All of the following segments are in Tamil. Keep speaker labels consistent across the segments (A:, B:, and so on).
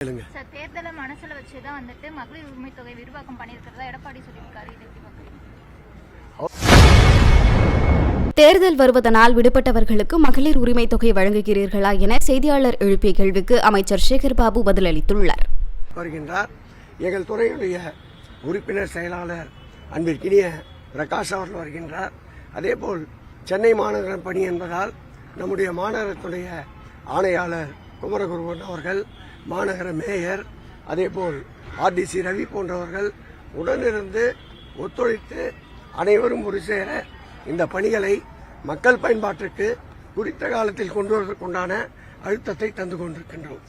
A: சார், தேர்தலை மனசுல வச்சுதான் வந்துட்டு மகளிர் உரிமை தொகை விரிவாக்கம் பண்ணியிருக்கிறதா எடப்பாடி சொல்லியிருக்காரு. இதை எப்படி பார்க்குறீங்க?
B: தேர்தல் வருவதனால் விடுபட்டவர்களுக்கு மகளிர் உரிமை தொகை வழங்குகிறீர்களா என செய்தியாளர் எழுப்பிய கேள்விக்கு அமைச்சர் சேகர் பாபு பதிலளித்துள்ளார்.
C: வருகின்றார் எங்கள் துறையுடைய உறுப்பினர் செயலாளர் அன்பிற்கினிய பிரகாஷ் அவர்கள் வருகின்றார். அதேபோல் சென்னை மாநகர பணி என்பதால் நம்முடைய மாநகரத்துடைய ஆணையாளர் குமரகுருவன் அவர்கள், மாநகர மேயர், அதேபோல் RDC ரவி போன்றவர்கள் உடனிருந்து ஒத்துழைத்து அனைவரும் ஒரு சேர இந்த பணிகளை மக்கள் பயன்பாட்டிற்கு குறித்த காலத்தில் கொண்டு வருவதற்குண்டான அழுத்தத்தை தந்து கொண்டிருக்கின்றோம்.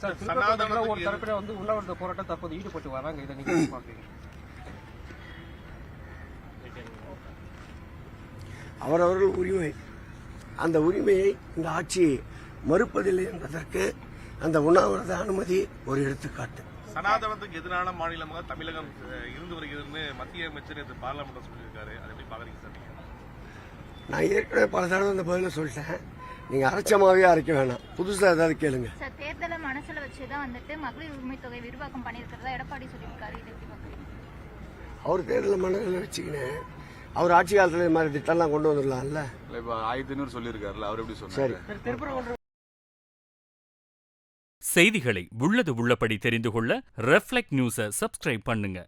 C: அவரவர்கள் உரிமை, அந்த உரிமையை இந்த ஆட்சி மறுப்பதில்லை என்பதற்கு அந்த உண்ணாவிரத அனுமதி ஒரு எடுத்துக்காட்டு.
D: சனாதனத்துக்கு எதிரான மாநிலமாக தமிழகம் இருந்து வருகிறதுன்னு மத்திய அமைச்சர் பார்லிமெண்ட் சொல்லியிருக்காரு. அதை எப்படி பாக்குறீங்க சார்?
C: நான் ஏற்கனவே பல தடவை அந்த பதில சொல்லிட்டேன். நீங்க அரைச்சமாவே அரைக்க வேணாம், புதுசா ஏதாவது கேளுங்க.
A: சார், தேர்தலை மனசுல வச்சுதான் வந்துட்டு மகளிர் உரிமை தொகை விரிவாக்கம் பண்ணியிருக்கிறதா எடப்பாடி சொல்லியிருக்காரு. இதை எப்படி பார்க்குறீங்க?
C: அவர் தேர்தலை மனதில் வச்சுக்கினேன். அவர் ஆட்சி காலத்துல இந்த மாதிரி திட்டம்லாம் கொண்டு வந்துடலாம்ல.
E: இப்ப 1500 சொல்லியிருக்காருல்ல, அவர் எப்படி
C: சரி.
F: செய்திகளை உள்ளது உள்ளபடி தெரிந்து கொள்ள ரெஃப்ளெக்ட் நியூஸை சப்ஸ்கிரைப் பண்ணுங்க.